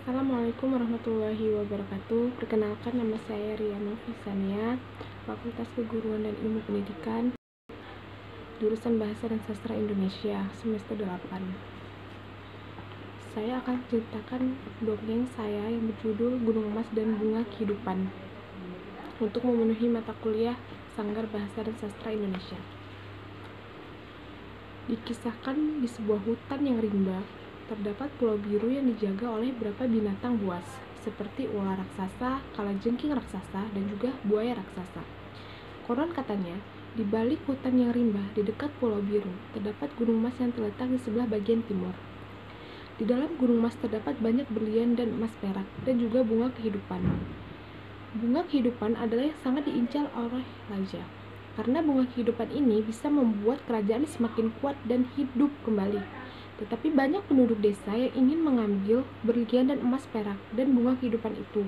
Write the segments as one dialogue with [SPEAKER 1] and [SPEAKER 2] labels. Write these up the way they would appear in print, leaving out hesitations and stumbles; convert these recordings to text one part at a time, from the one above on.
[SPEAKER 1] Assalamualaikum warahmatullahi wabarakatuh. Perkenalkan, nama saya Riana Fisania, Fakultas Keguruan dan Ilmu Pendidikan, jurusan Bahasa dan Sastra Indonesia, semester 8. Saya akan ceritakan dongeng saya yang berjudul Gunung Emas dan Bunga Kehidupan untuk memenuhi mata kuliah Sanggar Bahasa dan Sastra Indonesia. Dikisahkan di sebuah hutan yang rimba, terdapat pulau biru yang dijaga oleh beberapa binatang buas, seperti ular raksasa, kalajengking raksasa, dan juga buaya raksasa. Konon katanya, di balik hutan yang rimba di dekat pulau biru, terdapat gunung emas yang terletak di sebelah bagian timur. Di dalam gunung emas terdapat banyak berlian dan emas perak, dan juga bunga kehidupan. Bunga kehidupan adalah yang sangat diincar oleh raja, karena bunga kehidupan ini bisa membuat kerajaan semakin kuat dan hidup kembali. Tetapi banyak penduduk desa yang ingin mengambil berlian dan emas perak dan bunga kehidupan itu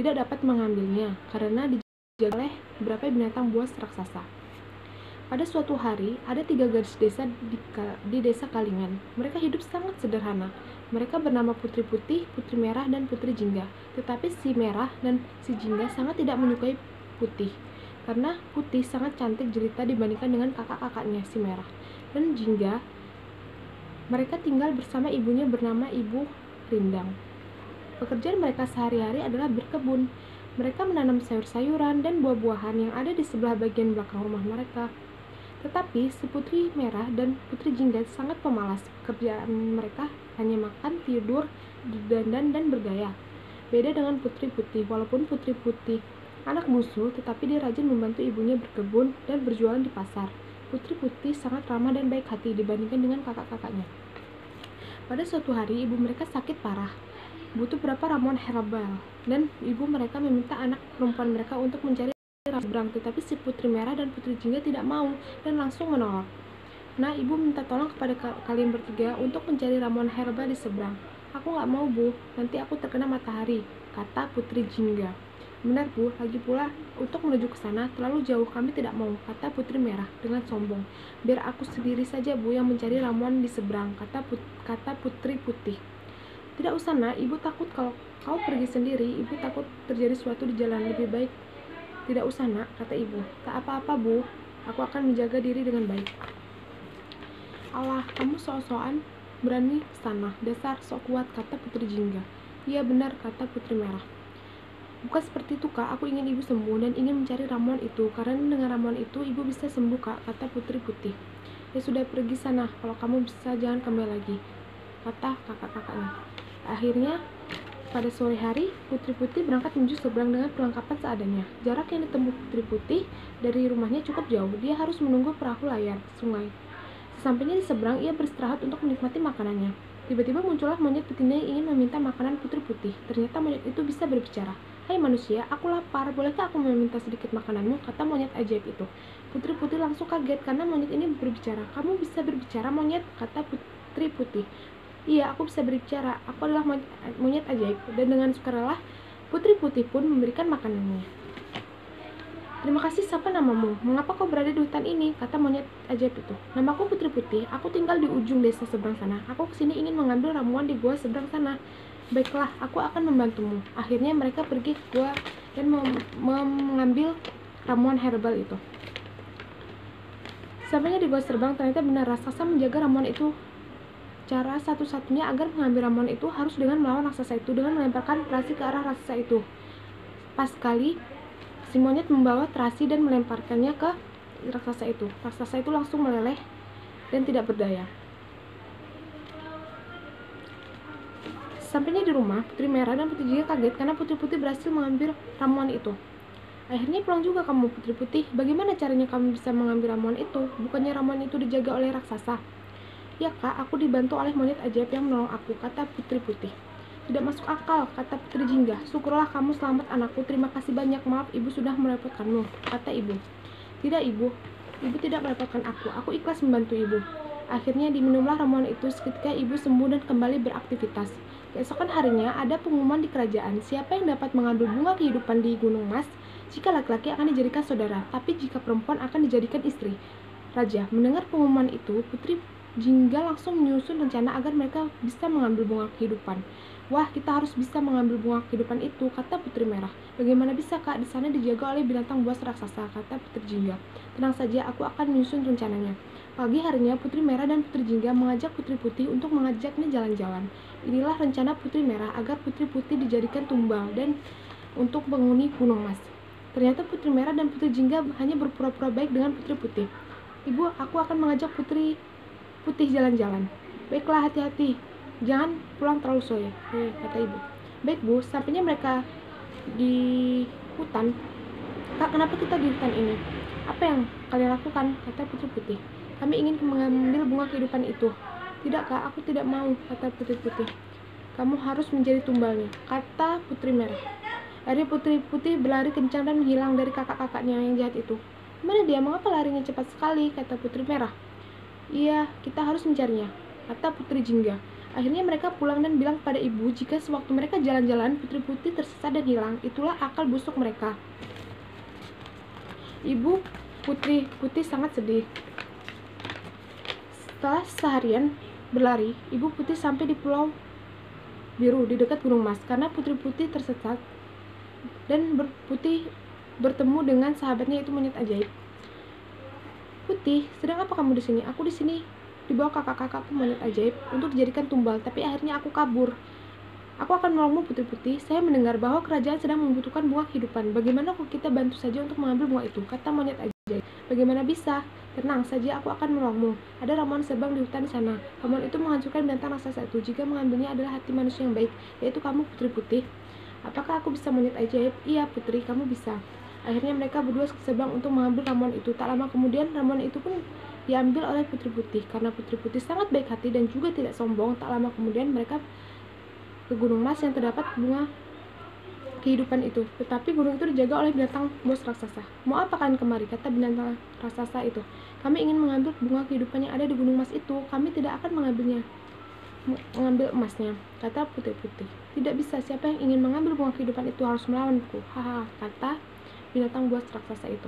[SPEAKER 1] tidak dapat mengambilnya karena dijaga oleh beberapa binatang buas raksasa. Pada suatu hari, ada 3 gadis desa di desa Kalingan. Mereka hidup sangat sederhana. Mereka bernama Putri Putih, Putri Merah, dan Putri Jingga. Tetapi si Merah dan si Jingga sangat tidak menyukai Putih, karena Putih sangat cantik jelita dibandingkan dengan kakak-kakaknya si Merah dan Jingga. Mereka tinggal bersama ibunya bernama Ibu Rindang. Pekerjaan mereka sehari-hari adalah berkebun. Mereka menanam sayur-sayuran dan buah-buahan yang ada di sebelah bagian belakang rumah mereka. Tetapi si Putri Merah dan Putri Jingga sangat pemalas. Pekerjaan mereka hanya makan, tidur, dandan, dan bergaya. Beda dengan Putri Putih. Walaupun Putri Putih anak bungsu, tetapi dia rajin membantu ibunya berkebun dan berjualan di pasar. Putri Putih sangat ramah dan baik hati dibandingkan dengan kakak-kakaknya. Pada suatu hari, ibu mereka sakit parah, butuh beberapa ramuan herbal, dan ibu mereka meminta anak perempuan mereka untuk mencari ramuan seberang. Tetapi si Putri Merah dan Putri Jingga tidak mau dan langsung menolak. Nah, ibu minta tolong kepada kalian bertiga untuk mencari ramuan herbal di seberang. Aku nggak mau, Bu, nanti aku terkena matahari, kata Putri Jingga. Benar, Bu, lagi pula untuk menuju ke sana terlalu jauh, kami tidak mau, kata Putri Merah dengan sombong. Biar aku sendiri saja, Bu, yang mencari ramuan di seberang, kata Putri Putih. Tidak usah, Nak, ibu takut kalau kau pergi sendiri, ibu takut terjadi sesuatu di jalan. Lebih baik tidak usah, Nak, kata ibu. Tak apa-apa, Bu, aku akan menjaga diri dengan baik. Allah, kamu sok-sokan berani ke sana, dasar sok kuat, kata Putri Jingga. Iya benar, kata Putri Merah. Bukan seperti itu, Kak, aku ingin ibu sembuh dan ingin mencari ramuan itu, karena dengan ramuan itu ibu bisa sembuh, Kak, kata Putri Putih. Ya sudah, pergi sana, kalau kamu bisa jangan kembali lagi, kata kakak-kakaknya. Akhirnya pada sore hari, Putri Putih berangkat menuju seberang dengan perlengkapan seadanya. Jarak yang ditempuh Putri Putih dari rumahnya cukup jauh, dia harus menunggu perahu layar sungai. Sesampainya di seberang, ia beristirahat untuk menikmati makanannya. Tiba-tiba muncullah monyet betina yang ingin meminta makanan Putri Putih. Ternyata monyet itu bisa berbicara. Hai manusia, aku lapar, bolehkah aku meminta sedikit makananmu? Kata monyet ajaib itu. Putri Putih langsung kaget karena monyet ini berbicara. Kamu bisa berbicara, monyet? Kata Putri Putih. Iya, aku bisa berbicara. Aku adalah monyet ajaib. Dan dengan sukarela, Putri Putih pun memberikan makanannya. Terima kasih, siapa namamu? Mengapa kau berada di hutan ini? Kata monyet ajaib itu. Namaku Putri Putih, aku tinggal di ujung desa seberang sana. Aku kesini ingin mengambil ramuan di gua seberang sana. Baiklah, aku akan membantumu. Akhirnya mereka pergi ke gua dan mengambil ramuan herbal itu. Sampainya di gua seberang, ternyata benar raksasa menjaga ramuan itu. Cara satu-satunya agar mengambil ramuan itu harus dengan melawan raksasa itu, dengan melemparkan terasi ke arah raksasa itu. Pas sekali si monyet membawa terasi dan melemparkannya ke raksasa itu. Raksasa itu langsung meleleh dan tidak berdaya. Sampainya di rumah, Putri Merah dan Putri Jingga kaget karena Putri Putih berhasil mengambil ramuan itu. Akhirnya pulang juga kamu, Putri Putih. Bagaimana caranya kamu bisa mengambil ramuan itu? Bukannya ramuan itu dijaga oleh raksasa? Ya, Kak, aku dibantu oleh monyet ajaib yang menolong aku, kata Putri Putih. Tidak masuk akal, kata Putri Jingga. Syukurlah kamu selamat, anakku. Terima kasih banyak. Maaf, ibu sudah merepotkanmu, kata ibu. Tidak, ibu. Ibu tidak merepotkan aku. Aku ikhlas membantu ibu. Akhirnya diminumlah ramuan itu. Seketika ibu sembuh dan kembali beraktivitas. Keesokan harinya ada pengumuman di kerajaan. Siapa yang dapat mengambil bunga kehidupan di Gunung Emas, jika laki-laki akan dijadikan saudara, tapi jika perempuan akan dijadikan istri. Raja mendengar pengumuman itu, Putri Jingga langsung menyusun rencana agar mereka bisa mengambil bunga kehidupan. Wah, kita harus bisa mengambil bunga kehidupan itu, kata Putri Merah. Bagaimana bisa, Kak? Di sana dijaga oleh binatang buas raksasa, kata Putri Jingga. Tenang saja, aku akan menyusun rencananya. Pagi harinya, Putri Merah dan Putri Jingga mengajak Putri Putih untuk mengajaknya jalan-jalan. Inilah rencana Putri Merah agar Putri Putih dijadikan tumbal dan untuk menghuni Gunung Mas. Ternyata Putri Merah dan Putri Jingga hanya berpura-pura baik dengan Putri Putih. Ibu, aku akan mengajak Putri Putih jalan-jalan. Baiklah, hati-hati. Jangan pulang terlalu sore, kata ibu. Baik, Bu. Sampainya mereka di hutan. Kak, kenapa kita di hutan ini? Apa yang kalian lakukan? Kata Putri Putih. Kami ingin mengambil bunga kehidupan itu. Tidak, Kak, aku tidak mau, kata Putri Putih. Kamu harus menjadi tumbalnya, kata Putri Merah. Akhirnya Putri Putih berlari kencang dan menghilang dari kakak-kakaknya yang jahat itu. Mana dia? Mengapa larinya cepat sekali? Kata Putri Merah. Iya, kita harus mencarinya, kata Putri Jingga. Akhirnya mereka pulang dan bilang pada ibu jika sewaktu mereka jalan-jalan, Putri Putih tersesat dan hilang. Itulah akal busuk mereka. Ibu Putri Putih sangat sedih. Setelah seharian berlari, Ibu Putih sampai di Pulau Biru di dekat Gunung Mas karena Putri Putih tersesat dan Putih bertemu dengan sahabatnya itu monyet ajaib. Putih, sedang apa kamu di sini? Aku di sini dibawa kakak-kakakku monyet ajaib untuk dijadikan tumbal, tapi akhirnya aku kabur. Aku akan menolongmu, Putri Putih. Saya mendengar bahwa kerajaan sedang membutuhkan bunga kehidupan. Bagaimana kalau kita bantu saja untuk mengambil bunga itu? Kata monyet ajaib. Bagaimana bisa? Tenang saja, aku akan menolongmu. Ada ramuan sebang di hutan di sana. Ramuan itu menghancurkan binatang raksasa itu. Jika mengambilnya adalah hati manusia yang baik, yaitu kamu, Putri Putih. Apakah aku bisa, monyet ajaib? Iya, Putri, kamu bisa. Akhirnya mereka berdua sebang untuk mengambil ramuan itu. Tak lama kemudian ramuan itu pun diambil oleh Putri Putih. Karena Putri Putih sangat baik hati dan juga tidak sombong, tak lama kemudian mereka ke Gunung Mas yang terdapat bunga kehidupan itu. Tetapi gunung itu dijaga oleh binatang buas raksasa. Mau apa kalian kemari? Kata binatang raksasa itu. Kami ingin mengambil bunga kehidupan yang ada di Gunung Mas itu. Kami tidak akan mengambil emasnya, kata Putri Putih. Tidak bisa, siapa yang ingin mengambil bunga kehidupan itu harus melawanku. Haha, kata binatang buas raksasa itu.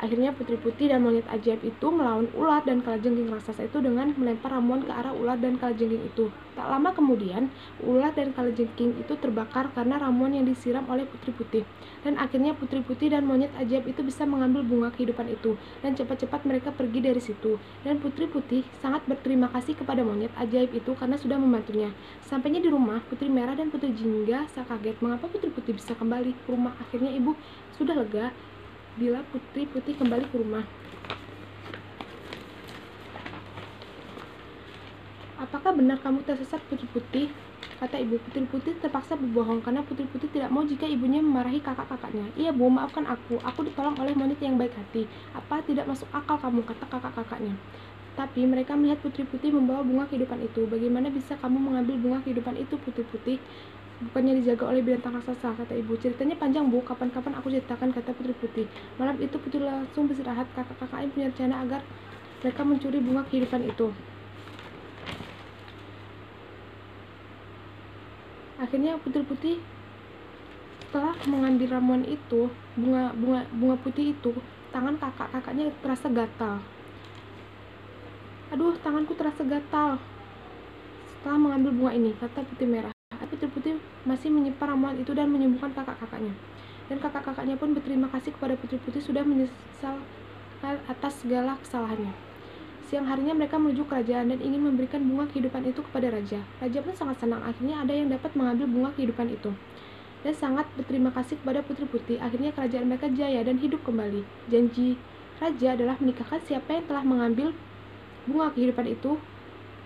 [SPEAKER 1] Akhirnya Putri Putih dan monyet ajaib itu melawan ular dan kalajengking raksasa itu dengan melempar ramuan ke arah ular dan kalajengking itu. Tak lama kemudian, ular dan kalajengking itu terbakar karena ramuan yang disiram oleh Putri Putih. Dan akhirnya Putri Putih dan monyet ajaib itu bisa mengambil bunga kehidupan itu. Dan cepat-cepat mereka pergi dari situ. Dan Putri Putih sangat berterima kasih kepada monyet ajaib itu karena sudah membantunya. Sampainya di rumah, Putri Merah dan Putri Jingga kaget mengapa Putri Putih bisa kembali ke rumah. Akhirnya ibu sudah lega bila Putri Putih kembali ke rumah. Apakah benar kamu tersesat, Putri Putih? Kata ibu. Putri Putih terpaksa berbohong karena Putri Putih tidak mau jika ibunya memarahi kakak-kakaknya. Iya, Bu, maafkan aku. Aku ditolong oleh monyet yang baik hati. Apa tidak masuk akal kamu? Kata kakak-kakaknya. Tapi mereka melihat Putri Putih membawa bunga kehidupan itu. Bagaimana bisa kamu mengambil bunga kehidupan itu, Putri Putih? Bukannya dijaga oleh binatang raksasa, kata ibu. Ceritanya panjang, Bu. Kapan-kapan aku ceritakan, kata Putri Putih. Malam itu Putri langsung beristirahat. Kakak-kakaknya punya rencana agar mereka mencuri bunga kehidupan itu. Akhirnya Putri Putih setelah mengambil ramuan itu, bunga putih itu, tangan kakak-kakaknya terasa gatal. Aduh, tanganku terasa gatal setelah mengambil bunga ini, kata Putri Merah. Putri Putih masih menyimpan ramuan itu dan menyembuhkan kakak-kakaknya. Dan kakak-kakaknya pun berterima kasih kepada Putri Putih sudah menyesal atas segala kesalahannya. Siang harinya mereka menuju kerajaan dan ingin memberikan bunga kehidupan itu kepada raja. Raja pun sangat senang, akhirnya ada yang dapat mengambil bunga kehidupan itu. Dan sangat berterima kasih kepada Putri Putih. Akhirnya kerajaan mereka jaya dan hidup kembali. Janji raja adalah menikahkan siapa yang telah mengambil bunga kehidupan itu,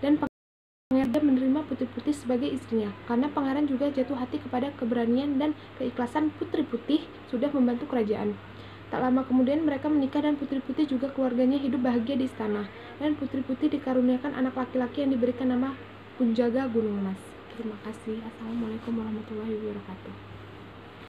[SPEAKER 1] dan pangeran menerima Putri Putih sebagai istrinya. Karena pangeran juga jatuh hati kepada keberanian dan keikhlasan Putri Putih sudah membantu kerajaan. Tak lama kemudian mereka menikah dan Putri Putih juga keluarganya hidup bahagia di istana. Dan Putri Putih dikaruniakan anak laki-laki yang diberikan nama Penjaga Gunung Mas. Terima kasih. Assalamualaikum warahmatullahi wabarakatuh.